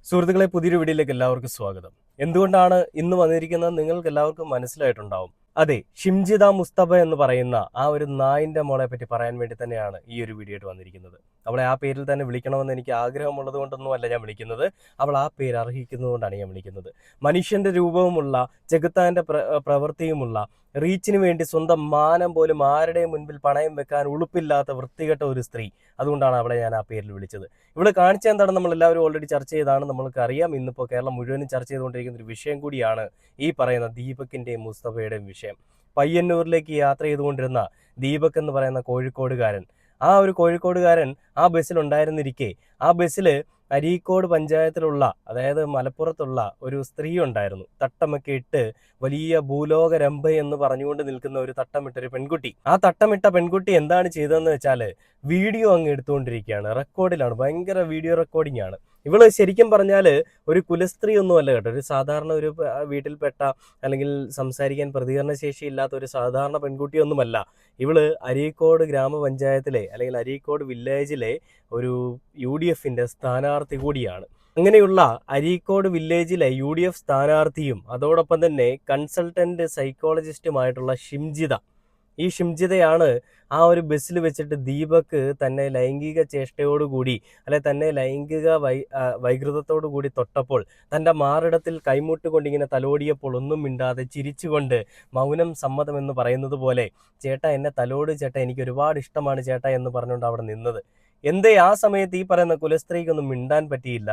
സുഹൃത്തുക്കളെ, പുതിയൊരു വീഡിയോയിലേക്ക് എല്ലാവർക്കും സ്വാഗതം. എന്തുകൊണ്ടാണ് ഇന്ന് വന്നിരിക്കുന്നത് നിങ്ങൾക്ക് എല്ലാവർക്കും മനസ്സിലായിട്ടുണ്ടാവും. അതെ, ഷിംജിത മുസ്തഫ എന്ന് പറയുന്ന ആ ഒരു നായിന്റെ മോളെ പറ്റി പറയാൻ വേണ്ടി തന്നെയാണ് ഈ ഒരു വീഡിയോ ആയിട്ട് വന്നിരിക്കുന്നത്. അവളെ ആ പേരിൽ തന്നെ വിളിക്കണമെന്ന് എനിക്ക് ആഗ്രഹമുള്ളത് കൊണ്ടൊന്നുമല്ല ഞാൻ വിളിക്കുന്നത്. അവൾ ആ പേര് അർഹിക്കുന്നതുകൊണ്ടാണ് ഞാൻ വിളിക്കുന്നത്. മനുഷ്യന്റെ രൂപവുമുള്ള, ചെകുത്താന്റെ പ്രവൃത്തിയുമുള്ള, റീച്ചിന് വേണ്ടി സ്വന്തം മാനം പോലും ആരുടെയും മുൻപിൽ പണയം വെക്കാൻ ഉളുപ്പില്ലാത്ത വൃത്തികെട്ട ഒരു സ്ത്രീ. അതുകൊണ്ടാണ് അവളെ ഞാൻ ആ പേരിൽ വിളിച്ചത്. ഇവിടെ കാണിച്ച എന്താണ് നമ്മൾ എല്ലാവരും ഓൾറെഡി ചർച്ച ചെയ്താണ്, നമ്മൾക്ക് അറിയാം. ഇന്നിപ്പോൾ കേരളം മുഴുവനും ചർച്ച ചെയ്തുകൊണ്ടിരിക്കുന്ന ഒരു വിഷയം കൂടിയാണ് ഈ പറയുന്ന ദീപകിൻ്റെയും മുസ്തഫയുടെയും വിഷയം. പയ്യന്നൂരിലേക്ക് യാത്ര ചെയ്തുകൊണ്ടിരുന്ന ദീപക് എന്ന് പറയുന്ന കോഴിക്കോടുകാരൻ, ആ ഒരു കോഴിക്കോടുകാരൻ ആ ബസ്സിലുണ്ടായിരുന്നിരിക്കെ ആ ബസ്സിൽ അരീക്കോട് പഞ്ചായത്തിലുള്ള, അതായത് മലപ്പുറത്തുള്ള ഒരു സ്ത്രീ ഉണ്ടായിരുന്നു. തട്ടമൊക്കെ ഇട്ട് വലിയ ഭൂലോക രംഭ എന്ന് പറഞ്ഞുകൊണ്ട് നിൽക്കുന്ന ഒരു തട്ടമിട്ടൊരു പെൺകുട്ടി. ആ തട്ടമിട്ട പെൺകുട്ടി എന്താണ് ചെയ്തതെന്ന് വെച്ചാൽ വീഡിയോ അങ്ങ് എടുത്തുകൊണ്ടിരിക്കുകയാണ്. റെക്കോർഡിലാണ്, ഭയങ്കര വീഡിയോ റെക്കോർഡിംഗ് ആണ്. ഇവള് ശരിക്കും പറഞ്ഞാൽ ഒരു കുലസ്ത്രീ ഒന്നുമല്ല കേട്ടോ. ഒരു സാധാരണ ഒരു വീട്ടിൽപ്പെട്ട, അല്ലെങ്കിൽ സംസാരിക്കാൻ പ്രതികരണശേഷി ഇല്ലാത്ത ഒരു സാധാരണ പെൺകുട്ടിയൊന്നുമല്ല. ഇവള് അരീക്കോട് ഗ്രാമപഞ്ചായത്തിലെ, അല്ലെങ്കിൽ അരീക്കോട് വില്ലേജിലെ ഒരു UDF സ്ഥാനാർത്ഥി കൂടിയാണ്. അങ്ങനെയുള്ള അരീക്കോട് വില്ലേജിലെ UDF സ്ഥാനാർത്ഥിയും അതോടൊപ്പം തന്നെ കൺസൾട്ടന്റ് സൈക്കോളജിസ്റ്റുമായിട്ടുള്ള ഷിംജിത. ഈ ഷിംജിതയാണ് ആ ഒരു ബസ്സിൽ വെച്ചിട്ട് ദീപക് തന്നെ ലൈംഗിക ചേഷ്ടയോടുകൂടി, അല്ലെ തന്നെ ലൈംഗിക വൈകൃതത്തോടു കൂടി തൊട്ടപ്പോൾ തൻ്റെ മാറിടത്തിൽ കൈമുട്ടുകൊണ്ട് ഇങ്ങനെ തലോടിയപ്പോൾ ഒന്നും മിണ്ടാതെ ചിരിച്ചുകൊണ്ട് മൗനം സമ്മതം എന്ന് പറയുന്നത് പോലെ, ചേട്ടാ എന്നെ തലോട് ചേട്ടാ, എനിക്ക് ഒരുപാട് ഇഷ്ടമാണ് ചേട്ടാ എന്ന് പറഞ്ഞുകൊണ്ട് അവിടെ നിന്നത്. എന്തേ ആ സമയത്ത് ഈ പറയുന്ന കുലസ്ത്രീക്കൊന്നും മിണ്ടാൻ പറ്റിയില്ല?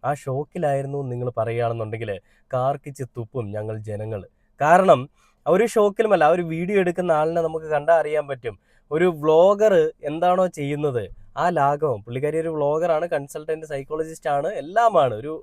ആ ഷോക്കിലായിരുന്നു നിങ്ങൾ പറയുകയാണെന്നുണ്ടെങ്കിൽ കാർക്കിച്ച് തുപ്പും ഞങ്ങൾ ജനങ്ങൾ. കാരണം ഒരു ഷോക്കിലുമല്ല, ആ ഒരു വീഡിയോ എടുക്കുന്ന ആളിനെ നമുക്ക് കണ്ടാൽ അറിയാൻ പറ്റും. ഒരു വ്ളോഗർ എന്താണോ ചെയ്യുന്നത് ആ ലാഘവം. പുള്ളിക്കാരി ഒരു വ്ളോഗറാണ്, കൺസൾട്ടന്റ് സൈക്കോളജിസ്റ്റ് ആണ്, എല്ലാമാണ്, ഒരു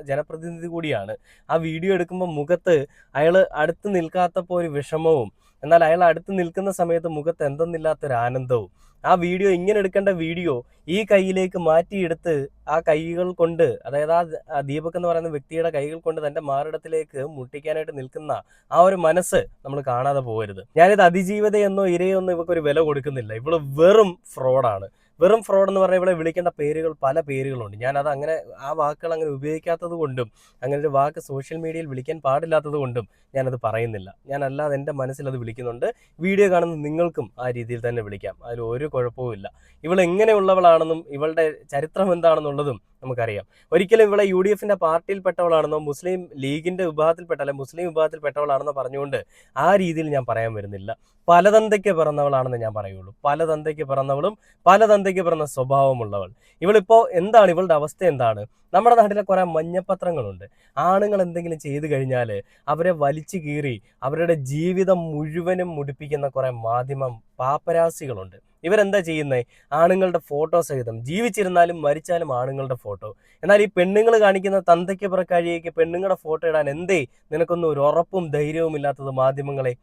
ജനപ്രതിനിധി കൂടിയാണ്. ആ വീഡിയോ എടുക്കുമ്പോൾ മുഖത്ത് അയാൾ അടുത്ത് നിൽക്കാത്തപ്പോൾ ഒരു വിഷമവും, എന്നാൽ അയാൾ അടുത്ത് നിൽക്കുന്ന സമയത്ത് മുഖത്ത് എന്തെന്നില്ലാത്തൊരു ആനന്ദവും. ആ വീഡിയോ, ഇങ്ങനെ എടുക്കേണ്ട വീഡിയോ ഈ കൈയിലേക്ക് മാറ്റിയെടുത്ത് ആ കൈകൾ കൊണ്ട്, അതായത് ആ ദീപക് എന്ന് പറയുന്ന വ്യക്തിയുടെ കൈകൾ കൊണ്ട് തൻ്റെ മാറിടത്തിലേക്ക് മുട്ടിക്കാനായിട്ട് നിൽക്കുന്ന ആ ഒരു മനസ്സ് നമ്മൾ കാണാതെ പോകരുത്. ഞാനിത് അതിജീവതയെന്നോ ഇരയെന്നോ ഇവക്കൊരു വില കൊടുക്കുന്നില്ല. ഇവള് വെറും ഫ്രോഡാണ്. വെറും ഫ്രോഡ് എന്ന് പറഞ്ഞാൽ ഇവിടെ വിളിക്കേണ്ട പേരുകൾ, പല പേരുകളുണ്ട്. ഞാനത് അങ്ങനെ, ആ വാക്കുകൾ അങ്ങനെ ഉപയോഗിക്കാത്തത് കൊണ്ടും, അങ്ങനെ ഒരു വാക്ക് സോഷ്യൽ മീഡിയയിൽ വിളിക്കാൻ പാടില്ലാത്തത് കൊണ്ടും ഞാനത് പറയുന്നില്ല. ഞാനല്ലാതെ എൻ്റെ മനസ്സിലത് വിളിക്കുന്നുണ്ട്. വീഡിയോ കാണുന്ന നിങ്ങൾക്കും ആ രീതിയിൽ തന്നെ വിളിക്കാം, അതിൽ ഒരു കുഴപ്പവുമില്ല. ഇവൾ എങ്ങനെയുള്ളവളാണെന്നും ഇവളുടെ ചരിത്രം എന്താണെന്നുള്ളതും നമുക്കറിയാം. ഒരിക്കലും ഇവളെ UDF പാർട്ടിയിൽപ്പെട്ടവളാണെന്നോ മുസ്ലിം ലീഗിൻ്റെ വിഭാഗത്തിൽപ്പെട്ട, അല്ലെ മുസ്ലിം വിഭാഗത്തിൽപ്പെട്ടവളാണെന്നോ പറഞ്ഞുകൊണ്ട് ആ രീതിയിൽ ഞാൻ പറയാൻ വരുന്നില്ല. പലതന്തയ്ക്ക് പിറന്നവളാണെന്ന് ഞാൻ പറയുള്ളൂ. പലതന്തയ്ക്ക് പിറന്നവളും പലതന്തയ്ക്ക് പിറന്ന സ്വഭാവമുള്ളവൾ. ഇവളിപ്പോൾ എന്താണ്, ഇവളുടെ അവസ്ഥ എന്താണ്? നമ്മുടെ നാട്ടിലെ കുറേ മഞ്ഞപ്പത്രങ്ങളുണ്ട്. ആണുങ്ങൾ എന്തെങ്കിലും ചെയ്തു കഴിഞ്ഞാൽ അവരെ വലിച്ചു കീറി അവരുടെ ജീവിതം മുഴുവനും മുടിപ്പിക്കുന്ന കുറേ മാധ്യമം പാപ്പരാസികളുണ്ട്. ഇവരെന്താ ചെയ്യുന്നത്? ആണുങ്ങളുടെ ഫോട്ടോ സഹിതം, ജീവിച്ചിരുന്നാലും മരിച്ചാലും ആണുങ്ങളുടെ ഫോട്ടോ. എന്നാൽ ഈ പെണ്ണുങ്ങൾ കാണിക്കുന്ന തന്തയ്ക്ക് പുറക്കാഴിയേക്ക് പെണ്ണുങ്ങളുടെ ഫോട്ടോ ഇടാൻ എന്തേ നിനക്കൊന്നും ഒരു ഉറപ്പും ധൈര്യവും ഇല്ലാത്തത് മാധ്യമങ്ങളെ?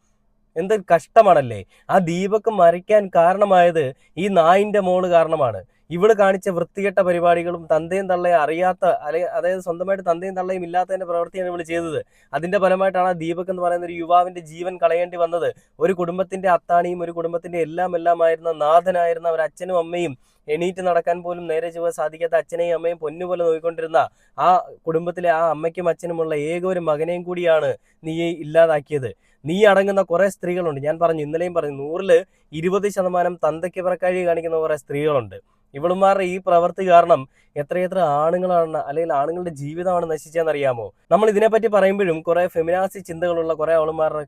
എന്തൊരു കഷ്ടമാണല്ലേ. ആ ദീപക് മരിക്കാൻ കാരണമായത് ഈ നായിന്റെ മോള് കാരണമാണ്. ഇവള് കാണിച്ച വൃത്തികെട്ട പരിപാടികളും തന്തയും തള്ളയും അറിയാത്ത, അതായത് സ്വന്തമായിട്ട് തന്തയും തള്ളയും ഇല്ലാത്തതിന്റെ പ്രവൃത്തിയാണ് ഇവള് ചെയ്തത്. അതിന്റെ ഫലമായിട്ടാണ് ആ ദീപക് എന്ന് പറയുന്ന ഒരു യുവാവിന്റെ ജീവൻ കളയേണ്ടി വന്നത്. ഒരു കുടുംബത്തിന്റെ അത്താണിയും ഒരു കുടുംബത്തിന്റെ എല്ലാമായിരുന്ന നാഥനായിരുന്ന ഒരു അച്ഛനും അമ്മയും, എണീറ്റ് നടക്കാൻ പോലും നേരെ ചൊവ്വ സാധിക്കാത്ത അച്ഛനെയും അമ്മയും പൊന്നുപോലെ നോക്കിക്കൊണ്ടിരുന്ന ആ കുടുംബത്തിലെ ആ അമ്മയ്ക്കും അച്ഛനുമുള്ള ഏക ഒരു മകനെയും കൂടിയാണ് നീ ഇല്ലാതാക്കിയത്. നീ അടങ്ങുന്ന കുറേ സ്ത്രീകളുണ്ട്. ഞാൻ പറഞ്ഞു, ഇന്നലെയും പറഞ്ഞു, 100-ൽ 20% തന്തയ്ക്ക് പിറക്കാഴി കാണിക്കുന്ന കുറേ സ്ത്രീകളുണ്ട്. ഇവളുമാരുടെ ഈ പ്രവൃത്തി കാരണം എത്രയെത്ര ആണുങ്ങളാണ്, അല്ലെങ്കിൽ ആണുങ്ങളുടെ ജീവിതമാണ് നശിച്ചതെന്നറിയാമോ? നമ്മൾ ഇതിനെപ്പറ്റി പറയുമ്പോഴും കുറേ ഫെമിനാസി ചിന്തകളുള്ള കുറേ അവളുമാരുടെ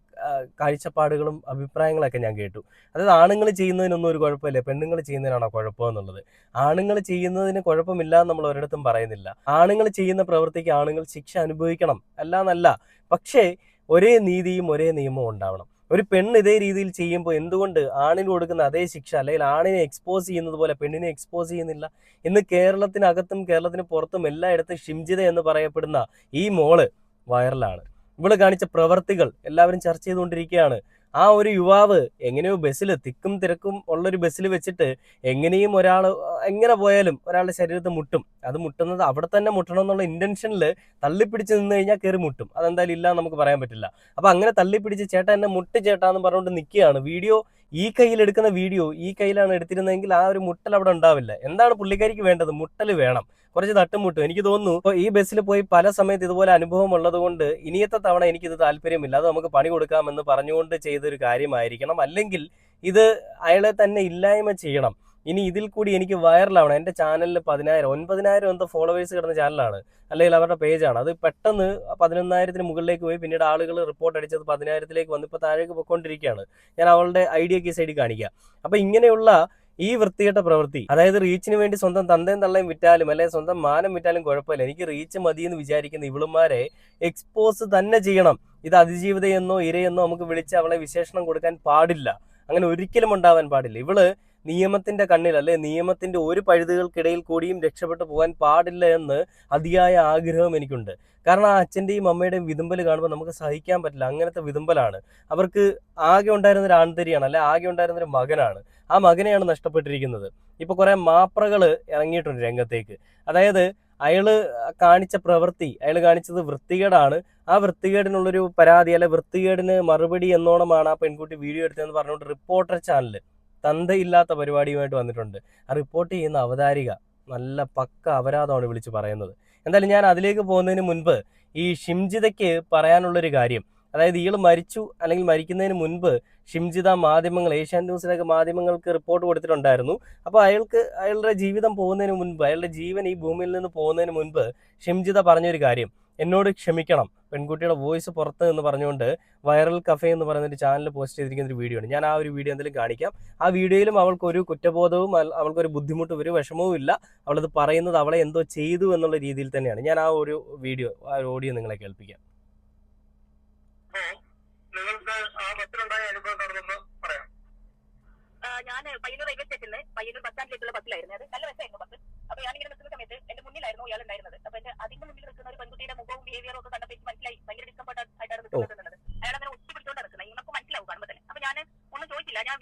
കാഴ്ചപ്പാടുകളും അഭിപ്രായങ്ങളൊക്കെ ഞാൻ കേട്ടു. അതായത് ആണുങ്ങൾ ചെയ്യുന്നതിനൊന്നും ഒരു കുഴപ്പമില്ല, പെണ്ണുങ്ങൾ ചെയ്യുന്നതിനാണോ കുഴപ്പമെന്നുള്ളത്. ആണുങ്ങൾ ചെയ്യുന്നതിന് കുഴപ്പമില്ല എന്ന് നമ്മൾ ഒരിടത്തും പറയുന്നില്ല. ആണുങ്ങൾ ചെയ്യുന്ന പ്രവൃത്തിക്ക് ആണുങ്ങൾ ശിക്ഷ അനുഭവിക്കണം, അല്ലാന്നല്ല. പക്ഷേ ഒരേ നീതിയും ഒരേ നിയമവും ഉണ്ടാവണം. ഒരു പെണ്ണ് ഇതേ രീതിയിൽ ചെയ്യുമ്പോൾ എന്തുകൊണ്ട് ആണിന് കൊടുക്കുന്ന അതേ ശിക്ഷ, അല്ലെങ്കിൽ ആണിനെ എക്സ്പോസ് ചെയ്യുന്നത് പോലെ പെണ്ണിനെ എക്സ്പോസ് ചെയ്യുന്നില്ല? ഇന്ന് കേരളത്തിനകത്തും കേരളത്തിന് പുറത്തും എല്ലായിടത്തും ഷിംജിത എന്ന് പറയപ്പെടുന്ന ഈ മോള് വൈറലാണ്. ഇവള് കാണിച്ച പ്രവർത്തികൾ എല്ലാവരും ചർച്ച ചെയ്തുകൊണ്ടിരിക്കുകയാണ്. ആ ഒരു യുവാവ് എങ്ങനെയോ ബസ്സിൽ, തിക്കും തിരക്കും ഉള്ളൊരു ബസ്സിൽ വെച്ചിട്ട് എങ്ങനെയും ഒരാൾ എങ്ങനെ പോയാലും ഒരാളുടെ ശരീരത്തിൽ മുട്ടും. അത് മുട്ടുന്നത് അവിടെ തന്നെ മുട്ടണം എന്നുള്ള ഇന്റൻഷനിൽ തള്ളിപ്പിടിച്ച് നിന്ന് കഴിഞ്ഞാൽ കയറി മുട്ടും. അതെന്തായാലും ഇല്ല നമുക്ക് പറയാൻ പറ്റില്ല. അപ്പം അങ്ങനെ തള്ളിപ്പിടിച്ച് ചേട്ടാ എന്നെ മുട്ട് ചേട്ടാന്ന് പറഞ്ഞുകൊണ്ട് നിൽക്കുകയാണ്. വീഡിയോ ഈ കയ്യിൽ എടുക്കുന്ന വീഡിയോ ഈ കയ്യിലാണ് എടുത്തിരുന്നതെങ്കിൽ ആ ഒരു മുട്ടൽ അവിടെ ഉണ്ടാവില്ല. എന്താണ് പുള്ളിക്കാരിക്ക് വേണ്ടത്? മുട്ടൽ വേണം. കുറച്ച് തട്ടുമുട്ടും. എനിക്ക് തോന്നുന്നു ഇപ്പോൾ ഈ ബസ്സിൽ പോയി പല സമയത്ത് ഇതുപോലെ അനുഭവം ഉള്ളത് കൊണ്ട് ഇനിയത്തെ തവണ എനിക്കിത് താല്പര്യമില്ല, അത് നമുക്ക് പണി കൊടുക്കാമെന്ന് പറഞ്ഞുകൊണ്ട് ചെയ്തൊരു കാര്യമായിരിക്കണം. അല്ലെങ്കിൽ ഇത് അയാളെ തന്നെ ഇല്ലായ്മ ചെയ്യണം. ഇനി ഇതിൽ കൂടി എനിക്ക് വൈറലാവണം. എൻ്റെ ചാനലിൽ 9,000 എന്തോ ഫോളോവേഴ്സ് കിടന്ന ചാനലാണ്, അല്ലെങ്കിൽ അവരുടെ പേജാണ്. അത് പെട്ടെന്ന് 11,000 മുകളിലേക്ക് പോയി. പിന്നീട് ആളുകൾ റിപ്പോർട്ട് അടിച്ചത് 10,000 വന്ന് ഇപ്പോൾ താഴേക്ക് പോയിക്കൊണ്ടിരിക്കുകയാണ്. ഞാൻ അവളുടെ ഐഡിയ ഈ സൈഡിൽ കാണിക്കാം. അപ്പോൾ ഇങ്ങനെയുള്ള ഈ വൃത്തികെട്ട പ്രവൃത്തി, അതായത് റീച്ചിന് വേണ്ടി സ്വന്തം തന്തയും തള്ളയും വിറ്റാലും അല്ലെങ്കിൽ സ്വന്തം മാനം വിറ്റാലും കുഴപ്പമില്ല, എനിക്ക് റീച്ച് മതി എന്ന് വിചാരിക്കുന്ന ഇവളുമാരെ എക്സ്പോസ് തന്നെ ചെയ്യണം. ഇത് അതിജീവിതയെന്നോ ഇരയെന്നോ നമുക്ക് വിളിച്ച് അവളെ വിശേഷണം കൊടുക്കാൻ പാടില്ല. അങ്ങനെ ഒരിക്കലും ഉണ്ടാവാൻ പാടില്ല. ഇവള് നിയമത്തിന്റെ കണ്ണിൽ അല്ലെ നിയമത്തിന്റെ ഒരു പഴുതുകൾക്കിടയിൽ കൂടിയും രക്ഷപ്പെട്ടു പോകാൻ പാടില്ല എന്ന് അതിയായ ആഗ്രഹം എനിക്കുണ്ട്. കാരണം ആ അച്ഛൻ്റെയും അമ്മയുടെയും വിതുമ്പൽ കാണുമ്പോൾ നമുക്ക് സഹിക്കാൻ പറ്റില്ല. അങ്ങനത്തെ വിതുമ്പലാണ്. അവർക്ക് ആകെ ഉണ്ടായിരുന്ന ഒരു ആൺതരിയാണ്, അല്ലെ ആകെ ഉണ്ടായിരുന്ന ഒരു മകനാണ്. ആ മകനെയാണ് നഷ്ടപ്പെട്ടിരിക്കുന്നത്. ഇപ്പൊ കുറെ മാപ്രകൾ ഇറങ്ങിയിട്ടുണ്ട് രംഗത്തേക്ക്. അതായത് അയാള് കാണിച്ച പ്രവൃത്തി, അയാൾ കാണിച്ചത് വൃത്തികേടാണ്. ആ വൃത്തികേടിനുള്ളൊരു പരാതി അല്ലെ വൃത്തികേടിന് മറുപടി എന്നോണമാണ് ആ പെൺകുട്ടി വീഡിയോ എടുത്തതെന്ന് പറഞ്ഞുകൊണ്ട് റിപ്പോർട്ടർ ചാനൽ തന്തയില്ലാത്ത പരിപാടിയുമായിട്ട് വന്നിട്ടുണ്ട്. ആ റിപ്പോർട്ട് ചെയ്യുന്ന അവതാരിക നല്ല പക്ക അപരാധമാണ് വിളിച്ച് പറയുന്നത്. എന്തായാലും ഞാൻ അതിലേക്ക് പോകുന്നതിന് മുൻപ് ഈ ഷിംജിതയ്ക്ക് പറയാനുള്ളൊരു കാര്യം, അതായത് ഇയാൾ മരിച്ചു അല്ലെങ്കിൽ മരിക്കുന്നതിന് മുൻപ് ഷിംജിത മാധ്യമങ്ങൾ, ഏഷ്യാനെറ്റ് ന്യൂസിലൊക്കെ മാധ്യമങ്ങൾക്ക് റിപ്പോർട്ട് കൊടുത്തിട്ടുണ്ടായിരുന്നു. അപ്പോൾ അയാളുടെ ജീവിതം പോകുന്നതിന് മുൻപ്, അയാളുടെ ജീവൻ ഈ ഭൂമിയിൽ നിന്ന് പോകുന്നതിന് മുൻപ് ഷിംജിത പറഞ്ഞൊരു കാര്യം, എന്നോട് ക്ഷമിക്കണം, പെൺകുട്ടിയുടെ വോയിസ് പുറത്ത് എന്ന് പറഞ്ഞുകൊണ്ട് വൈറൽ കഫേ എന്ന് പറയുന്ന ഒരു ചാനൽ പോസ്റ്റ് ചെയ്തിരിക്കുന്ന ഒരു വീഡിയോ ആണ്. ഞാൻ ആ ഒരു വീഡിയോ എന്തെങ്കിലും കാണിക്കാം. ആ വീഡിയോയിലും അവൾക്കൊരു കുറ്റബോധവും അവൾക്കൊരു ബുദ്ധിമുട്ടും ഒരു വിഷമവും ഇല്ല. അവളത് പറയുന്നത് അവളെ എന്തോ ചെയ്തു എന്നുള്ള രീതിയിൽ തന്നെയാണ്. ഞാൻ ആ ഒരു വീഡിയോ, ആ ഒരു ഓഡിയോ നിങ്ങളെ കേൾപ്പിക്കാം. ഞാൻ പയ്യന്നൂർ റെയിൽവേ സ്റ്റേഷനിൽ പയ്യന്നൂർ ബസ് സ്റ്റാൻഡിലേക്കുള്ള ബസ്സിലായിരുന്നു. അത് നല്ല ബസ്സായിരുന്നു ബസ്. അപ്പൊ ഞാനിങ്ങനെ നിൽക്കുന്ന സമയത്ത് എന്റെ മുന്നിലായിരുന്നു ഇയാൾ ഉണ്ടായിരുന്നത്. അപ്പൊ അതിന്റെ മുന്നിൽ നിൽക്കുന്ന ഒരു പെൺകുട്ടിയുടെ മുഖവും ബിഹേവിയറും ഒക്കെ കണ്ടപ്പോൾ എനിക്ക് മനസ്സിലായി ഭയങ്കര ഡിസ്കംഫർട്ട് ആയിട്ടാണ് നിൽക്കുന്നത്. അയാൾ അങ്ങനെ ഒറ്റ പിടിച്ചോണ്ട് നടക്കുന്നത് നമുക്ക് മനസ്സിലാവും കാണുമ്പോൾ തന്നെ. അപ്പൊ ഞാൻ ഒന്നും ചോദിച്ചില്ല. ഞാൻ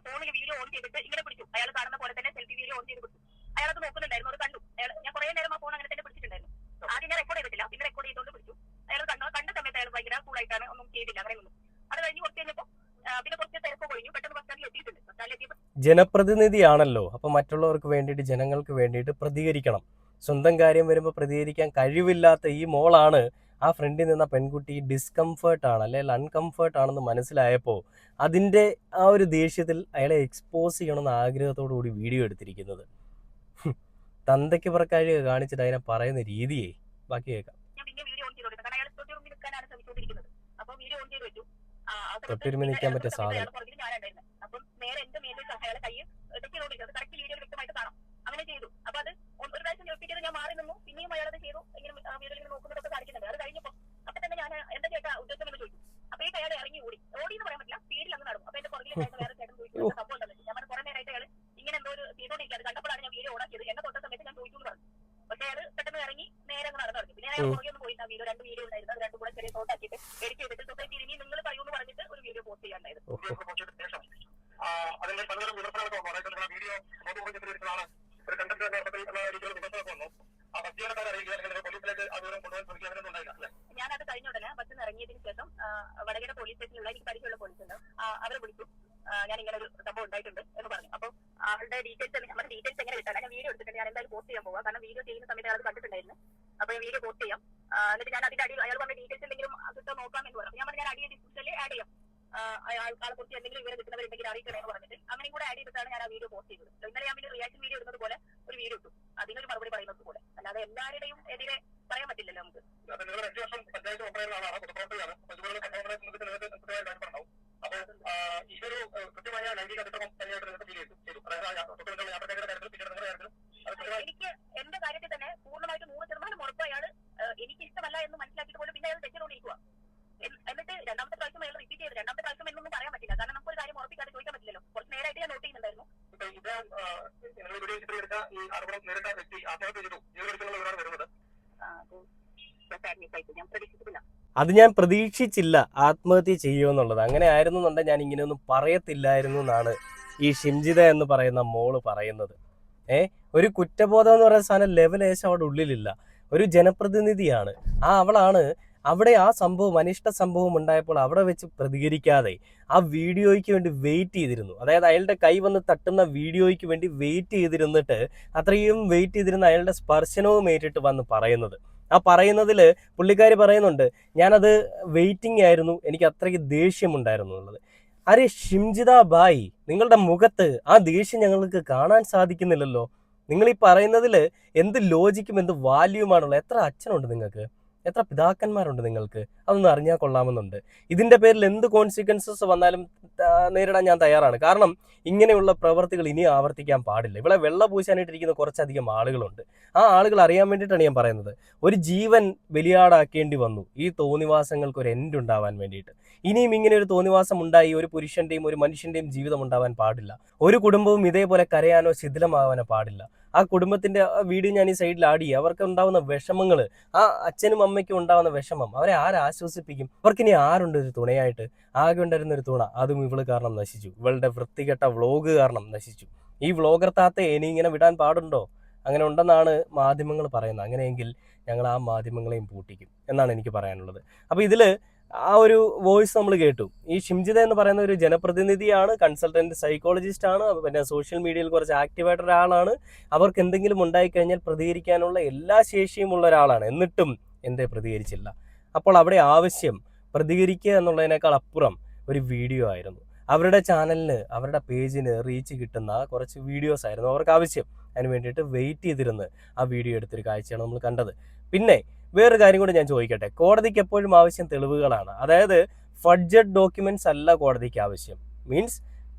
ഫോണിൽ വീഡിയോ ഓൺ ചെയ്തിട്ട് ഇങ്ങനെ പിടിച്ചു. അയാൾ കാണുന്ന പോലെ തന്നെ സെൽഫി വീഡിയോ ഓൺ ചെയ്ത് പിടിച്ചു. അയാളത് നോക്കുന്നുണ്ടായിരുന്നു, അത് കണ്ടു. ഞാൻ കുറെ നേരം ആ ഫോൺ അങ്ങനെ തന്നെ പിടിച്ചിട്ടുണ്ടായിരുന്നു. ആദ്യം ഞാൻ റെക്കോർഡ് ചെയ്തിട്ടില്ല, പിന്നെ റെക്കോർഡ് ചെയ്തുകൊണ്ട് പിടിച്ചു. അയാൾ കണ്ട സമയത്ത് അയാൾ ഭയങ്കര കൂളായിട്ടാണ്, ഒന്നും ചെയ്തില്ല, അങ്ങനെ നിന്നു. അത് കഴിഞ്ഞ് കുറച്ച് കഴിഞ്ഞപ്പോൾ പിന്നെ കുറച്ച് തിരക്ക് കഴിഞ്ഞു. പെട്ടെന്ന് ബസ് സ്റ്റാൻഡിൽ എത്തിയിട്ടുണ്ട്. ബസ് സ്റ്റാൻഡിൽ എത്തിയപ്പോൾ ജനപ്രതിനിധിയാണല്ലോ, അപ്പൊ മറ്റുള്ളവർക്ക് വേണ്ടിയിട്ട്, ജനങ്ങൾക്ക് വേണ്ടിയിട്ട് പ്രതികരിക്കണം. സ്വന്തം കാര്യം വരുമ്പോൾ പ്രതികരിക്കാൻ കഴിവില്ലാത്ത ഈ മോളാണ് ആ ഫ്രണ്ടിൽ നിന്ന പെൺകുട്ടി ഡിസ്കംഫേർട്ട് ആണ് അല്ലെങ്കിൽ അൺകംഫേർട്ട് ആണെന്ന് മനസ്സിലായപ്പോൾ അതിൻ്റെ ആ ഒരു ദേഷ്യത്തിൽ അയാളെ എക്സ്പോസ് ചെയ്യണമെന്ന ആഗ്രഹത്തോടു കൂടി വീഡിയോ എടുത്തിരിക്കുന്നത്. തന്തയ്ക്ക് പുറക്കാഴ്ച കാണിച്ചിട്ട് അതിനെ പറയുന്ന രീതിയെ ബാക്കി കേൾക്കാം. തൊട്ടിരുമി നിൽക്കാൻ പറ്റിയ സാധനം. അപ്പം നേരെ എന്റെ മേലിൽ അയാളെ കൈ കറക്റ്റ് വീഡിയോയിൽ വ്യക്തമായിട്ട് കാണാം. അങ്ങനെ ചെയ്തു. അപ്പൊ അത് ഒരു പ്രാവശ്യം ഞെട്ടിട്ട് ഞാൻ മാറി നിന്നു. പിന്നെയും അയാളത് ചെയ്തു. ഇങ്ങനെ വീഡിയോയിൽ നോക്കുന്നതൊക്കെ കാണിക്കുന്നുണ്ട്. അത് കഴിഞ്ഞപ്പോ അപ്പൊ തന്നെ ഞാൻ എന്താ ചേട്ടാ ഉദ്ദേശം എന്ന് ചോദിച്ചു. അപ്പൊ ഈ അയാൾ ഇറങ്ങി ഓടി എന്ന് പറയാൻ പറ്റില്ല, സ്പീഡിൽ അങ്ങ് നടന്നു. അപ്പൊ എന്റെ പുറകിൽ വേറെ ചേട്ടൻ ചോദിച്ചു സംഭവം ഉണ്ടെന്ന്. ഞാൻ കുറെ നേരമായിട്ട് അയാൾ ഇങ്ങനെ എന്തോ ഒരു ചെയ്തോണ്ടിരിക്കുന്നത് കണ്ടപ്പോഴാണ് ഞാൻ വീഡിയോ ഓണാക്കിയത്. എന്നെ തൊട്ട സമയത്ത് ഞാൻ ചോദിച്ചു എന്ന് പറഞ്ഞു. പക്ഷേ അയാൾ പെട്ടെന്ന് ഇറങ്ങി നേരെ അങ്ങ് നടന്നു. പിന്നെ അയാൾ പുറകെ ഒന്ന് പോയി വീഡിയോ, 2 വീഡിയോ ഉണ്ടായിരുന്നു. അത് രണ്ടും കൂടെ ചെറിയ ഷോട്ടാക്കിയിട്ട് എഡിറ്റ് ചെയ്തിട്ട് സൊസൈറ്റി ഇനി നിങ്ങൾ പറയൂന്ന് പറഞ്ഞിട്ട് ഒരു വീഡിയോ പോസ്റ്റ് ചെയ്യാണ്ടായിരുന്നു. അതിന്റെ പലതരം വിമർശനങ്ങളൊക്കെ വന്നു. അതായത് വീഡിയോ ഫോട്ടോ ഒരു കണ്ടന്റ് ഞാനത് കഴിഞ്ഞ ഉടനെ ബസ്സിൽ നിന്ന് ഇറങ്ങിയതിന് ശേഷം വടകര പോലീസ് സ്റ്റേഷനിലുള്ള എനിക്ക് പരിചയമുള്ള പോലീസുണ്ട്, അവരെ വിളിച്ചു. ഞാൻ ഇങ്ങനെ ഒരു സംഭവം ഉണ്ടായിട്ടുണ്ട് എന്ന് പറഞ്ഞു. അപ്പോൾ ആളുടെ ഡീറ്റെയിൽസ്, നമ്മുടെ ഡീറ്റെയിൽസ് എങ്ങനെ കിട്ടാൻ ഞാൻ വീഡിയോ എടുത്തിട്ടുണ്ട്. ഞാൻ എന്തായാലും പോസ്റ്റ് ചെയ്യാൻ പോവാം. കാരണം വീഡിയോ ചെയ്യുന്ന സമയത്ത് അയാൾ കണ്ടിട്ടുണ്ടായിരുന്നു. അപ്പോൾ വീഡിയോ പോസ്റ്റ് ചെയ്യാം. എന്നിട്ട് ഞാൻ അതിന്റെ അടിയിൽ അയാൾ പറഞ്ഞ ഡീറ്റെയിൽസ് എന്തെങ്കിലും കിട്ടാൻ നോക്കാം എന്ന് പറഞ്ഞു. ഞാൻ പറഞ്ഞു ഞാൻ അടിയ ഡിസ്ക്രിപ്ഷനിൽ ആഡ് ചെയ്യാം, ആളെ കുറിച്ച് എന്തെങ്കിലും വിവരം കിട്ടുന്നവരുണ്ടെങ്കിൽ അറിയിക്കണമെന്ന് പറഞ്ഞിട്ട് അങ്ങനെയും കൂടെ ആഡ് ചെയ്തിട്ടാണ് ഞാൻ ആ വീഡിയോ പോസ്റ്റ് ചെയ്തത്. ഇന്നലെ ഞാൻ പിന്നെ റിയാക്ഷൻ വീഡിയോ ഇടുന്നത് പോലെ ഒരു വീഡിയോ ഇട്ടു, അതിനൊരു മറുപടി പറയുന്നത് പോലെ. അല്ലാതെ എല്ലാവരുടെയും എതിരെ പറയാൻ പറ്റില്ലല്ലോ നമുക്ക്. എനിക്ക് എന്റെ കാര്യത്തിൽ തന്നെ പൂർണ്ണമായിട്ട് 100% ഉറപ്പ് അയാൾ എനിക്ക് ഇഷ്ടമല്ല എന്ന് മനസ്സിലാക്കിയിട്ട് പോലും പിന്നെ അയാൾ തെറ്റിക്കൊണ്ടിരിക്കുക. എന്നിട്ട് രണ്ടാമത്തെ പ്രാവശ്യം അയാൾ റിപ്പീറ്റ് ചെയ്ത്, രണ്ടാമത്തെ പ്രാവശ്യം എന്നൊന്നും പറയാൻ പറ്റില്ല. കാരണം നമുക്കൊരു കാര്യം ഉറപ്പിക്കാതെ ചോദിക്കാൻ പറ്റില്ലല്ലോ. കുറച്ച് നേരമായിട്ട് ഞാൻ നോട്ട് ചെയ്യുന്നുണ്ടായിരുന്നു. അത് ഞാൻ പ്രതീക്ഷിച്ചില്ല ആത്മഹത്യ ചെയ്യുമെന്നുള്ളത്. അങ്ങനെ ആയിരുന്നുണ്ടെങ്കിൽ ഞാൻ ഇങ്ങനെയൊന്നും പറയത്തില്ലായിരുന്നു എന്നാണ് ഈ ഷിംജിത എന്ന് പറയുന്ന മോള് പറയുന്നത്. ഒരു കുറ്റബോധം എന്ന് പറയുന്ന സാധനം ലെവലേശം അവിടെ ഉള്ളിലില്ല. ഒരു ജനപ്രതിനിധിയാണ്. അവളാണ് അവിടെ ആ സംഭവം അനിഷ്ട സംഭവം ഉണ്ടായപ്പോൾ അവിടെ വെച്ച് പ്രതികരിക്കാതെ ആ വീഡിയോയ്ക്ക് വേണ്ടി വെയിറ്റ് ചെയ്തിരുന്നു. അതായത് അയാളുടെ കൈ വന്ന് തട്ടുന്ന വീഡിയോയ്ക്ക് വേണ്ടി വെയിറ്റ് ചെയ്തിരുന്നിട്ട് അത്രയും വെയിറ്റ് ചെയ്തിരുന്ന അയാളുടെ സ്പർശനവും ഏറ്റിട്ട് വന്ന് പറയുന്നത്. ആ പറയുന്നതിൽ പുള്ളിക്കാരി പറയുന്നുണ്ട്, ഞാനത് വെയിറ്റിംഗ് ആയിരുന്നു, എനിക്ക് അത്രയ്ക്ക് ദേഷ്യമുണ്ടായിരുന്നു എന്നുള്ളത്. അരെ ഷിംജിത ബായ്, നിങ്ങളുടെ മുഖത്ത് ആ ദേഷ്യം ഞങ്ങൾക്ക് കാണാൻ സാധിക്കുന്നില്ലല്ലോ. നിങ്ങൾ ഈ പറയുന്നതിൽ എന്ത് ലോജിക്കും എന്ത് വാല്യൂമാണുള്ളത്? എത്ര അച്ഛനുണ്ട് നിങ്ങൾക്ക്? എത്ര പിതാക്കന്മാരുണ്ട് നിങ്ങൾക്ക്? അതൊന്ന് അറിഞ്ഞാൽ കൊള്ളാമെന്നുണ്ട്. ഇതിൻ്റെ പേരിൽ എന്ത് കോൺസിക്വൻസസ് വന്നാലും നേരിടാൻ ഞാൻ തയ്യാറാണ്. കാരണം ഇങ്ങനെയുള്ള പ്രവർത്തികൾ ഇനി ആവർത്തിക്കാൻ പാടില്ല. ഇവിടെ വെള്ള പൂശാനായിട്ടിരിക്കുന്ന കുറച്ചധികം ആളുകളുണ്ട്. ആ ആളുകൾ അറിയാൻ വേണ്ടിയിട്ടാണ് ഞാൻ പറയുന്നത്. ഒരു ജീവൻ ബലിയാടാക്കേണ്ടി വന്നു ഈ തോന്നിവാസങ്ങൾക്ക് ഒരു എൻഡ് ഉണ്ടാവാൻ വേണ്ടിയിട്ട്. ഇനിയും ഇങ്ങനെ ഒരു തോന്നിവാസം ഉണ്ടായി ഒരു പുരുഷന്റെയും ഒരു മനുഷ്യന്റെയും ജീവിതം ഉണ്ടാവാൻ പാടില്ല. ഒരു കുടുംബവും ഇതേപോലെ കരയാനോ ശിഥിലമാവാനോ പാടില്ല. ആ കുടുംബത്തിന്റെ വീഡിയോ ഞാൻ ഈ സൈഡിൽ ആഡ് ചെയ്യുക. അവർക്ക് ഉണ്ടാവുന്ന വിഷമങ്ങൾ, ആ അച്ഛനും അമ്മയ്ക്കും ഉണ്ടാവുന്ന വിഷമം അവരെ ആരാശ്വസിപ്പിക്കും? അവർക്കിനി ആരുണ്ട് ഒരു തുണയായിട്ട്? ആകെ ഉണ്ടായിരുന്ന ഒരു തുണ അതും ഇവള് കാരണം നശിച്ചു. ഇവളുടെ വൃത്തികെട്ട വ്ളോഗ് കാരണം നശിച്ചു. ഈ വ്ളോഗർ താത്തെ ഇനി ഇങ്ങനെ വിടാൻ പാടുണ്ടോ? അങ്ങനെ ഉണ്ടെന്നാണ് മാധ്യമങ്ങൾ പറയുന്നത്. അങ്ങനെയെങ്കിൽ ഞങ്ങൾ ആ മാധ്യമങ്ങളെയും പൂട്ടിക്കും എന്നാണ് എനിക്ക് പറയാനുള്ളത്. അപ്പോൾ ഇതിൽ ആ ഒരു വോയിസ് നമ്മൾ കേട്ടു. ഈ ഷിംജിത എന്ന് പറയുന്ന ഒരു ജനപ്രതിനിധിയാണ്, കൺസൾട്ടന്റ് സൈക്കോളജിസ്റ്റ് ആണ്, പിന്നെ സോഷ്യൽ മീഡിയയിൽ കുറച്ച് ആക്റ്റീവായിട്ട് ഒരാളാണ്. അവർക്ക് എന്തെങ്കിലും ഉണ്ടായിക്കഴിഞ്ഞാൽ പ്രതികരിക്കാനുള്ള എല്ലാ ശേഷിയും ഉള്ള ഒരാളാണ്. എന്നിട്ടും എന്തേ പ്രതികരിച്ചില്ല? അപ്പോൾ അവിടെ ആവശ്യം പ്രതികരിക്കുക എന്നുള്ളതിനേക്കാൾ അപ്പുറം ഒരു വീഡിയോ ആയിരുന്നു. അവരുടെ ചാനലിന്, അവരുടെ പേജിന് റീച്ച് കിട്ടുന്ന കുറച്ച് വീഡിയോസ് ആയിരുന്നു അവർക്ക് ആവശ്യം. അതിന് വേണ്ടിയിട്ട് വെയിറ്റ് ചെയ്തിരുന്ന് ആ വീഡിയോ എടുത്തൊരു കാഴ്ചയാണ് നമ്മൾ കണ്ടത്. പിന്നെ വേറൊരു കാര്യം കൂടി ഞാൻ ചോദിക്കട്ടെ. കോടതിക്ക് എപ്പോഴും ആവശ്യം തെളിവുകളാണ്. അതായത് ഫഡ്ജഡ് ഡോക്യുമെന്റ്സ് അല്ല കോടതിക്ക് ആവശ്യം. മീൻസ്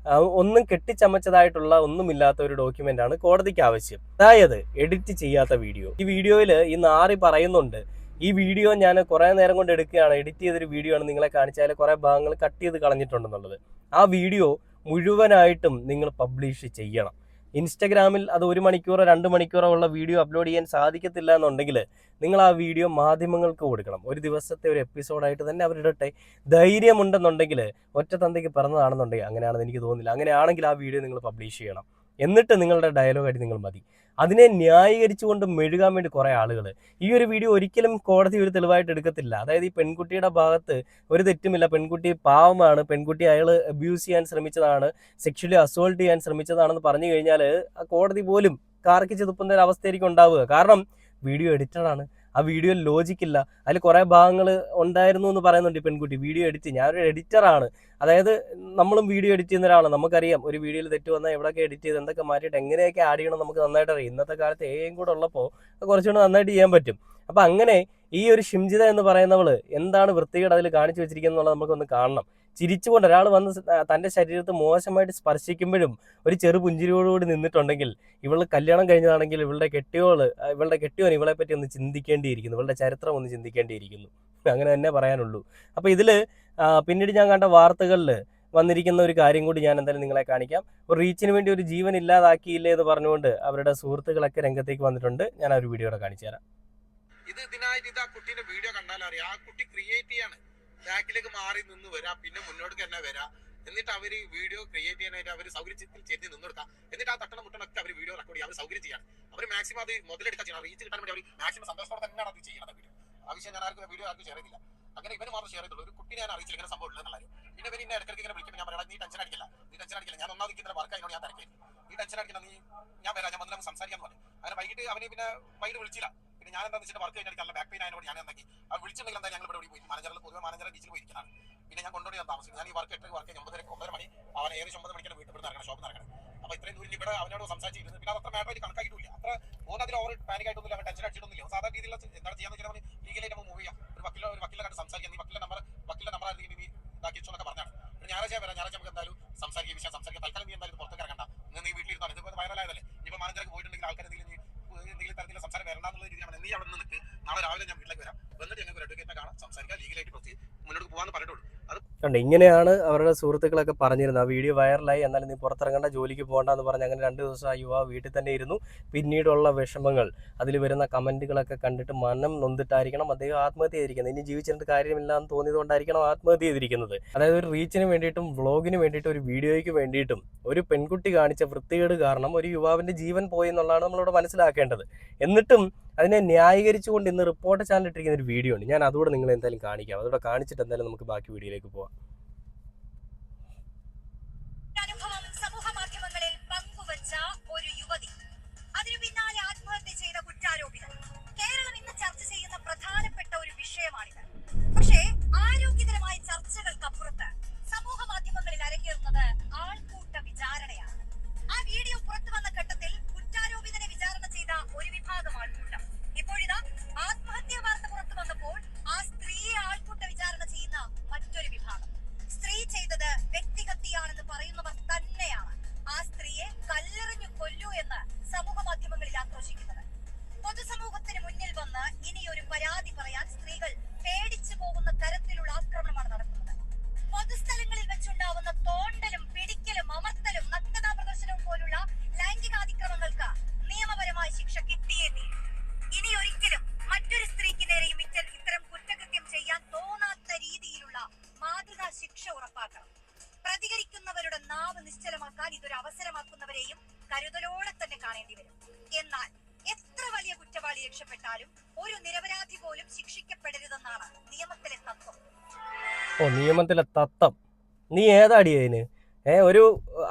ഒന്നും കെട്ടിച്ചമച്ചതായിട്ടുള്ള ഒന്നുമില്ലാത്ത ഒരു ഡോക്യുമെന്റ് ആണ് കോടതിക്ക് ആവശ്യം. അതായത് എഡിറ്റ് ചെയ്യാത്ത വീഡിയോ. ഈ വീഡിയോയിൽ ഈ നാറി പറയുന്നുണ്ട്, ഈ വീഡിയോ ഞാൻ കുറേ നേരം കൊണ്ട് എടുക്കുകയാണ്, എഡിറ്റ് ചെയ്തൊരു വീഡിയോ ആണ് നിങ്ങളെ കാണിച്ചാൽ കുറേ ഭാഗങ്ങൾ കട്ട് ചെയ്ത് കളഞ്ഞിട്ടുണ്ടെന്നുള്ളത്. ആ വീഡിയോ മുഴുവനായിട്ടും നിങ്ങൾ പബ്ലിഷ് ചെയ്യണം. ഇൻസ്റ്റഗ്രാമിൽ അത് 1 മണിക്കൂറോ 2 മണിക്കൂറോ ഉള്ള വീഡിയോ അപ്ലോഡ് ചെയ്യാൻ സാധിക്കത്തില്ല എന്നുണ്ടെങ്കിൽ നിങ്ങൾ ആ വീഡിയോ മാധ്യമങ്ങൾക്ക് കൊടുക്കണം. ഒരു ദിവസത്തെ ഒരു എപ്പിസോഡായിട്ട് തന്നെ അവരിടട്ടെ. ധൈര്യമുണ്ടെന്നുണ്ടെങ്കിൽ, ഒറ്റ തന്തയ്ക്ക് പിറന്നതാണെന്നുണ്ടെങ്കിൽ, അങ്ങനെയാണെന്ന് എനിക്ക് തോന്നുന്നില്ല, അങ്ങനെയാണെങ്കിൽ ആ വീഡിയോ നിങ്ങൾ പബ്ലിഷ് ചെയ്യണം. എന്നിട്ട് നിങ്ങളുടെ ഡയലോഗായിട്ട് നിങ്ങൾ മതി. അതിനെ ന്യായീകരിച്ചുകൊണ്ട് മെഴുകാൻ വേണ്ടി കുറേ ആളുകൾ ഈ ഒരു വീഡിയോ ഒരിക്കലും കോടതി ഒരു തെളിവായിട്ട് എടുക്കത്തില്ല. അതായത് ഈ പെൺകുട്ടിയുടെ ഭാഗത്ത് ഒരു തെറ്റുമില്ല, പെൺകുട്ടി പാവമാണ്, പെൺകുട്ടി അയാൾ അബ്യൂസ് ചെയ്യാൻ ശ്രമിച്ചതാണ്, സെക്ഷലി അസോൾട്ട് ചെയ്യാൻ ശ്രമിച്ചതാണെന്ന് പറഞ്ഞു കഴിഞ്ഞാൽ ആ കോടതി പോലും കാർക്കിച്ച് തുപ്പുന്ന ഒരു അവസ്ഥയായിരിക്കും ഉണ്ടാവുക. കാരണം വീഡിയോ എഡിറ്റഡാണ്. ആ വീഡിയോയിൽ ലോജിക്കില്ല. അതിൽ കുറേ ഭാഗങ്ങൾ ഉണ്ടായിരുന്നു എന്ന് പറയുന്നുണ്ട് ഈ പെൺകുട്ടി. വീഡിയോ എഡിറ്റ്, ഞാനൊരു എഡിറ്ററാണ്, അതായത് നമ്മളും വീഡിയോ എഡിറ്റ് ചെയ്യുന്ന ഒരാളാണ്. നമുക്കറിയാം ഒരു വീഡിയോയിൽ തെറ്റ് വന്നാൽ എവിടെയൊക്കെ എഡിറ്റ് ചെയ്ത് എന്തൊക്കെ മാറ്റിയിട്ട് എങ്ങനെയൊക്കെ ആഡ് ചെയ്യണം നമുക്ക് നന്നായിട്ട് അറിയാം. ഇന്നത്തെ കാലത്ത് AI കൂടെ ഉള്ളപ്പോൾ കുറച്ചുകൂടെ നന്നായിട്ട് ചെയ്യാൻ പറ്റും. അപ്പം അങ്ങനെ ഈ ഒരു ഷിംജിത എന്ന് പറയുന്നവൾ എന്താണ് വൃത്തികേട് അതിൽ കാണിച്ചു വെച്ചിരിക്കുന്നത് എന്നുള്ളത് നമുക്കൊന്ന് കാണണം. ചിരിച്ചുകൊണ്ട് ഒരാൾ വന്ന് തൻ്റെ ശരീരത്ത് മോശമായിട്ട് സ്പർശിക്കുമ്പോഴും ഒരു ചെറു പുഞ്ചിരിയോടുകൂടി നിന്നിട്ടുണ്ടെങ്കിൽ, ഇവൾ കല്യാണം കഴിഞ്ഞതാണെങ്കിൽ ഇവളുടെ കെട്ടിയോൻ ഇവളെ പറ്റി ഒന്ന് ചിന്തിക്കേണ്ടിയിരിക്കുന്നു, ഇവളുടെ ചരിത്രം ഒന്ന് ചിന്തിക്കേണ്ടിയിരിക്കുന്നു. അങ്ങനെ തന്നെ പറയാനുള്ളൂ. അപ്പോൾ ഇതിൽ പിന്നീട് ഞാൻ കണ്ട വാർത്തകളിൽ വന്നിരിക്കുന്ന ഒരു കാര്യം കൂടി ഞാൻ എന്തായാലും നിങ്ങളെ കാണിക്കാം. ഒരു റീച്ചിന് വേണ്ടി ഒരു ജീവൻ ഇല്ലാതാക്കിയില്ലേ എന്ന് പറഞ്ഞുകൊണ്ട് അവരുടെ സുഹൃത്തുക്കളൊക്കെ രംഗത്തേക്ക് വന്നിട്ടുണ്ട്. ഞാൻ ആ ഒരു വീഡിയോടെ കാണിച്ചു തരാം. ഇതിനായിട്ട് ആ കുട്ടീന്റെ വീഡിയോ കണ്ടാൽ അറിയാം, ആ കുട്ടി ക്രിയേറ്റ് ചെയ്യാണ്, ബാക്കിലേക്ക് മാറി നിന്ന് വരാം, പിന്നെ മുന്നോട്ട് തന്നെ വരാം. എന്നിട്ട് അവര് വീഡിയോ ക്രിയേറ്റ് ചെയ്യാനായിട്ട് അവർ സൗകര്യത്തിൽ ചെന്ന് നിന്നെടുക്കാം. എന്നിട്ട് ആ തട്ടണ മുട്ടണൊക്കെ അവർ വീഡിയോ റെക്കോർഡ് ചെയ്യാൻ അവർ സൗകര്യം ചെയ്യാണ്. അവർ മാക്സിമം അത് മുതലെടുക്കാൻ ചെയ്യണം. റീച്ച് കിട്ടാൻ വേണ്ടി അവർ മാക്സിമം സന്തോഷത്തോടെ തന്നെയാണ് അത് ചെയ്യണത്. വീഡിയോ ആ വിഷയം ഞാൻ ആർക്കും വീഡിയോ ആർക്കും ഷെയർ ചെയ്തില്ല. അങ്ങനെ ഇവന് മാത്രം ഷെയർ ചെയ്തുള്ളൂ. ഒരു കുട്ടിനെ ഞാൻ അറിയിച്ചില്ല ഇങ്ങനെ സംഭവം ഉള്ളതെന്നുള്ള കാര്യം. പിന്നെ ഇവർ ഇന്നെ ഇടയ്ക്കിടയ്ക്ക് ഇങ്ങനെ വിളിക്കുമ്പോൾ ഞാൻ പറയാം, നീ ടെൻഷൻ അടിക്കില്ല, ഞാൻ ഒന്നാമത് ഇരിക്കുന്ന വർക്ക് അതിനോട് ഞാൻ തിരക്കില്ല, നീ ടെൻഷൻ അടിക്കില്ല, ഞാൻ വരാം, ഞാൻ വന്നിട്ട് സംസാരിക്കാന്ന് പറഞ്ഞു. അങ്ങനെ വൈകിട്ട് അവന് പിന്നെ വൈകിട്ട് വിളിച്ചില്ല. പിന്നെ ഞാൻ എന്താ വെച്ചിട്ട് വർക്ക് കഴിഞ്ഞാൽ ബാക്ക് പെയിൻ ആയതുകൊണ്ട് ഞാൻ എന്താക്കി അത് വിളിച്ചിട്ടുണ്ടെങ്കിൽ എന്താ ഞങ്ങൾ ഇവിടെ പോയി മാനേജറിൽ പൊതുവെ മാനേജറെ ബീച്ചിൽ പോയിരിക്കുന്നതാണ്. പിന്നെ ഞാൻ കൊണ്ടുപോയി താമസിക്കും. ഞാൻ ഈ വർക്ക് 8 വർക്ക് 9 മണി അവൻ ഏകദേശം 9 മണിക്കാണ് വീട്ടിൽ ഇറങ്ങണം, ഷോപ്പിൽ ഇറങ്ങണം. അപ്പോൾ ഇത്രയും ദൂരം ഇവിടെ അവനോട് സംസാരിച്ചിരുന്നു. പിന്നെ അത്ര മാറ്റർ കണക്കാക്കിയിട്ടില്ല. അത്ര അതിൽ ഓവർ പാനിക് ആയിട്ടൊന്നുമില്ല, അവൻ ടെൻഷൻ അടിച്ചിട്ടൊന്നുമില്ല. സാധാരണ രീതിയിലുള്ള എന്താണ് ചെയ്യാന്ന് വെച്ചാൽ ലീഗലായിട്ട് നമ്മൾ മൂവ് ചെയ്യാം. ഒരു വക്കീലെ കണ്ട് സംസാരിക്കാം. നീ വക്കീലിന്റെ നമ്പർ ആയിരിക്കും നീ ഇതാക്കി വെച്ചോന്നൊക്കെ പറഞ്ഞാണ്. പിന്നെ ഞായറാഴ്ച വരാം, ഞായറാഴ്ച നമുക്ക് എന്തായാലും സംസാരിക്കുക, വിഷയം സംസാരിക്കാം. തൽക്കാലം നീ എന്തായാലും പുറത്തേക്ക് ഇറങ്ങണ്ട, നീ വീട്ടിലിരുന്നാണ്. ഇതിപ്പോൾ വൈറലായതല്ലേ. ഇനിയിപ്പോൾ മാനേജർക്ക് പോയിട്ടുണ്ടെങ്കിൽ ആൾക്കാർ എന്തെങ്കിലും തരത്തിലുള്ള സംസാരം വരണമെന്നുള്ള രീതിയിലാണ്. നീ അവിടെ നിന്ന് നിൽക്ക്, നാളെ രാവിലെ ഞാൻ വീട്ടിലേക്ക് വരാം, വന്നിട്ട് ഞങ്ങൾക്ക് ഒരു അഡ്വക്കേറ്റിനെ കാണാം, സംസാരിക്കാം, ലീഗലായിട്ട് പ്രൊസീഡ് മുന്നോട്ട് പോകാമെന്ന് പറഞ്ഞിട്ടുള്ളൂ. അത് കണ്ട് ഇങ്ങനെയാണ് അവരുടെ സുഹൃത്തുക്കളൊക്കെ പറഞ്ഞിരുന്നത്. ആ വീഡിയോ വൈറലായി. എന്നാലും നീ പുറത്തിറങ്ങേണ്ട, ജോലിക്ക് പോകണ്ടെന്ന് പറഞ്ഞ് അങ്ങനെ 2 ദിവസം ആ യുവാവ് വീട്ടിൽ തന്നെ ഇരുന്നു. പിന്നീടുള്ള വിഷമങ്ങൾ, അതിൽ വരുന്ന കമൻറ്റുകളൊക്കെ കണ്ടിട്ട് മനം നൊന്തിട്ടായിരിക്കണം അദ്ദേഹം ആത്മഹത്യ ചെയ്തിരിക്കുന്നത്. ഇനി ജീവിച്ചിട്ട് കാര്യമില്ല എന്ന് തോന്നിയതുകൊണ്ടായിരിക്കണം ആത്മഹത്യ ചെയ്തിരിക്കുന്നത്. അതായത് ഒരു റീച്ചിന് വേണ്ടിയിട്ടും വ്ളോഗിന് വേണ്ടിയിട്ടും ഒരു വീഡിയോയ്ക്ക് വേണ്ടിയിട്ടും ഒരു പെൺകുട്ടി കാണിച്ച വൃത്തികേട് കാരണം ഒരു യുവാവിൻ്റെ ജീവൻ പോയി എന്നുള്ളതാണ് നമ്മളിവിടെ മനസ്സിലാക്കേണ്ടത്. എന്നിട്ടും അതിനെ ന്യായീകരിച്ചുകൊണ്ട് ഇന്ന് റിപ്പോർട്ടർ ചാനൽ ഇട്ടിരിക്കുന്ന ഒരു വീഡിയോ ഉണ്ട്. ഞാൻ അതുകൂടെ നിങ്ങൾ എന്തായാലും കാണിക്കാം. അതോടെ കാണിച്ചിട്ട് എന്തായാലും നമുക്ക് ബാക്കി വീഡിയോയിലേക്ക് പോവാം. അനുഭവം സമൂഹ മാധ്യമങ്ങളിൽ പങ്കുവച്ച ഒരു യുവതി, അതിനു പിന്നാലെ ആത്മഹത്യ ചെയ്ത കുറ്റാരോപിതൻ. കേരളം ഇന്ന് ചർച്ച ചെയ്യുന്ന പ്രധാനപ്പെട്ട ഒരു വിഷയമാണിത്. പക്ഷേ ആരോഗ്യകരമായ ചർച്ചകൾക്കപ്പുറത്ത് സമൂഹ മാധ്യമങ്ങളിൽ അരങ്ങേറുന്നത് ആൾക്കൂട്ട വിചാരണയാണ്. ആ വീഡിയോ പുറത്തു വന്ന ഘട്ടത്തിൽ കുറ്റാരോപിതനെ വിചാരണ ചെയ്ത ഒരു വിഭാഗം ആൾക്കൂട്ടം ഇപ്പോഴിതാ ആത്മഹത്യാ വാർത്ത പുറത്തു വന്നപ്പോൾ ആ സ്ത്രീയെ ആൾക്കൂട്ട വിചാരണ ചെയ്യുന്ന മറ്റൊരു വിഭാഗം. സ്ത്രീ ചെയ്തത് വ്യക്തിഹത്യയാണെന്ന് പറയുന്നവർ തന്നെയാണ് ആ സ്ത്രീയെ കല്ലെറിഞ്ഞു കൊല്ലൂ എന്ന് സമൂഹ മാധ്യമങ്ങളിൽ ആക്രോശിക്കുന്നത്. പൊതുസമൂഹത്തിന് മുന്നിൽ വന്ന് ഇനി ഒരു പരാതി പറയാൻ സ്ത്രീകൾ പേടിച്ചു പോകുന്ന തരത്തിലുള്ള ആക്രമണമാണ് നടക്കുന്നത്. പൊതുസ്ഥലങ്ങളിൽ വെച്ചുണ്ടാവുന്ന തോണ്ടലും പിടിക്കലും അമർത്തലും നഗ്നതാ പ്രദർശനവും പോലുള്ള ലൈംഗികാതിക്രമങ്ങൾക്ക് നിയമപരമായ ശിക്ഷ കിട്ടിയേ തീരും. ഇനി ഒരിക്കലും മറ്റൊരു സ്ത്രീക്ക് നേരെയും ഇത്തരം കുറ്റകൃത്യം ചെയ്യാൻ തോന്നാത്ത രീതിയിലുള്ള മാതൃകാ ശിക്ഷ ഉറപ്പാക്കണം. പ്രതികരിക്കുന്നവരുടെ നാവ് നിശ്ചലമാക്കാൻ ഇതൊരു അവസരമാക്കുന്നവരെയും കരുതലോടെ തന്നെ കാണേണ്ടി വരും. എന്നാൽ എത്ര വലിയ കുറ്റവാളി രക്ഷപ്പെട്ടാലും ഒരു നിരപരാധി പോലും ശിക്ഷിക്കപ്പെടരുതെന്നാണ് നിയമത്തിലെ തത്വം. നിയമത്തിലെ തത്വം നീ ഏതാടി അതിന്?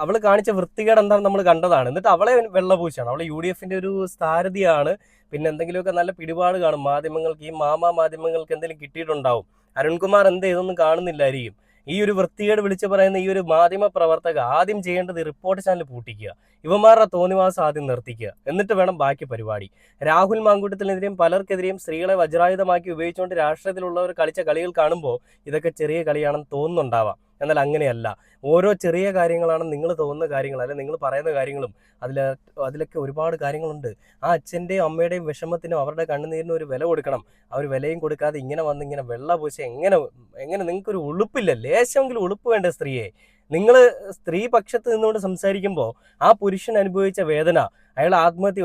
അവള് കാണിച്ച വൃത്തികേട് എന്താണെന്ന് നമ്മൾ കണ്ടതാണ്. എന്നിട്ട് അവളെ വെള്ളപൂശാണ്. അവളെ UDFന്റെ ഒരു സ്ഥാരഥിയാണ്. പിന്നെ എന്തെങ്കിലുമൊക്കെ നല്ല പിടിപാട് കാണും മാധ്യമങ്ങൾക്ക്. ഈ മാധ്യമങ്ങൾക്ക് എന്തെങ്കിലും കിട്ടിയിട്ടുണ്ടാവും. അരുൺകുമാർ എന്ത് ഇതൊന്നും കാണുന്നില്ലായിരിക്കും. ഈ ഒരു വൃത്തികേട് വിളിച്ചു പറയുന്ന ഈ ഒരു മാധ്യമ പ്രവർത്തക ആദ്യം ചെയ്യേണ്ടത് റിപ്പോർട്ടർ ചാനൽ പൂട്ടിക്കുക, ഇവന്മാരുടെ തോന്നിവാസം ആദ്യം നിർത്തിക്കുക, എന്നിട്ട് വേണം ബാക്കി പരിപാടി. രാഹുൽ മാങ്കൂട്ടത്തിനെതിരെയും പലർക്കെതിരെയും സ്ത്രീകളെ വജ്രായുധമാക്കി ഉപയോഗിച്ചുകൊണ്ട് രാഷ്ട്രീയത്തിലുള്ളവർ കളിച്ച കളികൾ കാണുമ്പോൾ ഇതൊക്കെ ചെറിയ കളിയാണെന്ന് തോന്നുന്നുണ്ടാവാം. എന്നാൽ അങ്ങനെയല്ല. ഓരോ ചെറിയ കാര്യങ്ങളാണ് നിങ്ങൾ തോന്നുന്ന കാര്യങ്ങൾ, അല്ലെങ്കിൽ നിങ്ങൾ പറയുന്ന കാര്യങ്ങളും അതിലൊക്കെ ഒരുപാട് കാര്യങ്ങളുണ്ട്. ആ അച്ഛൻ്റെയും അമ്മയുടെയും വിഷമത്തിനും അവരുടെ കണ്ണുനീരിനും ഒരു വില കൊടുക്കണം. ആ ഒരു വിലയും കൊടുക്കാതെ ഇങ്ങനെ വന്ന് ഇങ്ങനെ വെള്ള പൂശ എങ്ങനെ നിങ്ങൾക്കൊരു ഉളുപ്പില്ല? ലേശമെങ്കിലും ഉളുപ്പ് വേണ്ട സ്ത്രീയെ. നിങ്ങൾ സ്ത്രീ പക്ഷത്ത് നിന്നുകൊണ്ട് സംസാരിക്കുമ്പോൾ ആ പുരുഷൻ അനുഭവിച്ച വേദന,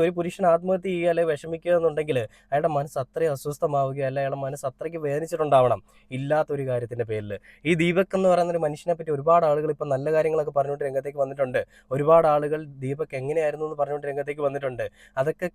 ഒരു പുരുഷൻ ആത്മഹത്യ ചെയ്യുക അല്ലെങ്കിൽ വിഷമിക്കുക എന്നുണ്ടെങ്കിൽ അയാളുടെ മനസ്സ് അത്രയും അസ്വസ്ഥമാവുക, അല്ലെങ്കിൽ അയാളുടെ മനസ്സ് അത്രയ്ക്ക് വേദനിച്ചിട്ടുണ്ടാവണം ഇല്ലാത്തൊരു കാര്യത്തിൻ്റെ പേരിൽ. ഈ ദീപക് എന്ന് പറയുന്ന ഒരു മനുഷ്യനെ പറ്റി ഒരുപാട് ആളുകൾ ഇപ്പം നല്ല കാര്യങ്ങളൊക്കെ പറഞ്ഞുകൊണ്ട് രംഗത്തേക്ക് വന്നിട്ടുണ്ട്. ഒരുപാട് ആളുകൾ ദീപക് എങ്ങനെയായിരുന്നു എന്ന് പറഞ്ഞുകൊണ്ട് രംഗത്തേക്ക് വന്നിട്ടുണ്ട്. അതൊക്കെ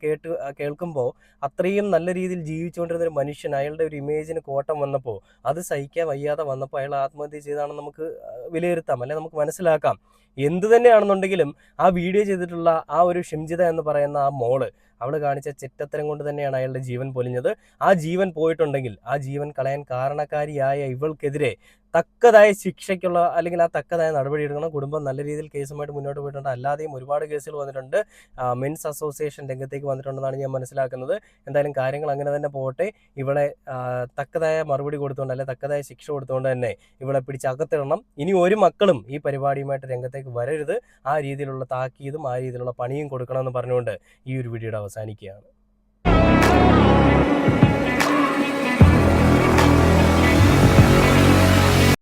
കേൾക്കുമ്പോൾ അത്രയും നല്ല രീതിയിൽ ജീവിച്ചുകൊണ്ടിരുന്ന ഒരു മനുഷ്യൻ, അയാളുടെ ഒരു ഇമേജിന് കോട്ടം വന്നപ്പോൾ, അത് സഹിക്കാൻ വയ്യാതെ വന്നപ്പോൾ അയാൾ ആത്മഹത്യ ചെയ്താണെന്ന് നമുക്ക് വിലയിരുത്താം, അല്ലെങ്കിൽ നമുക്ക് മനസ്സിലാക്കാം. എന്തു തന്നെയാണെന്നുണ്ടെങ്കിലും ആ വീഡിയോ ചെയ്തിട്ടുള്ള ആ ഒരു ഷിംജിത എന്ന് പറയുന്ന ആ മോള്, അവൾ കാണിച്ച ചെറ്റത്തരം കൊണ്ട് തന്നെയാണ് അയാളുടെ ജീവൻ പൊലിഞ്ഞത്. ആ ജീവൻ പോയിട്ടുണ്ടെങ്കിൽ ആ ജീവൻ കളയാൻ കാരണക്കാരിയായ ഇവൾക്കെതിരെ തക്കതായ ശിക്ഷയ്ക്കുള്ള അല്ലെങ്കിൽ ആ തക്കതായ നടപടി എടുക്കണം. കുടുംബം നല്ല രീതിയിൽ കേസുമായിട്ട് മുന്നോട്ട് പോയിട്ടുണ്ട്. അല്ലാതെയും ഒരുപാട് കേസുകൾ വന്നിട്ടുണ്ട്. മെൻസ് അസോസിയേഷൻ രംഗത്തേക്ക് വന്നിട്ടുണ്ടെന്നാണ് ഞാൻ മനസ്സിലാക്കുന്നത്. എന്തായാലും കാര്യങ്ങൾ അങ്ങനെ തന്നെ പോകട്ടെ. ഇവളെ തക്കതായ മറുപടി കൊടുത്തുകൊണ്ട്, അല്ലെങ്കിൽ തക്കതായ ശിക്ഷ കൊടുത്തുകൊണ്ട് തന്നെ ഇവളെ പിടിച്ച് അകത്തിടണം. ഇനി ഒരു മക്കളും ഈ പരിപാടിയുമായിട്ട് രംഗത്തേക്ക് വരരുത്. ആ രീതിയിലുള്ള താക്കീതും ആ രീതിയിലുള്ള പണിയും കൊടുക്കണമെന്ന് പറഞ്ഞുകൊണ്ട് ഈ ഒരു വീഡിയോയുടെ അവസാനിക്കുകയാണ്.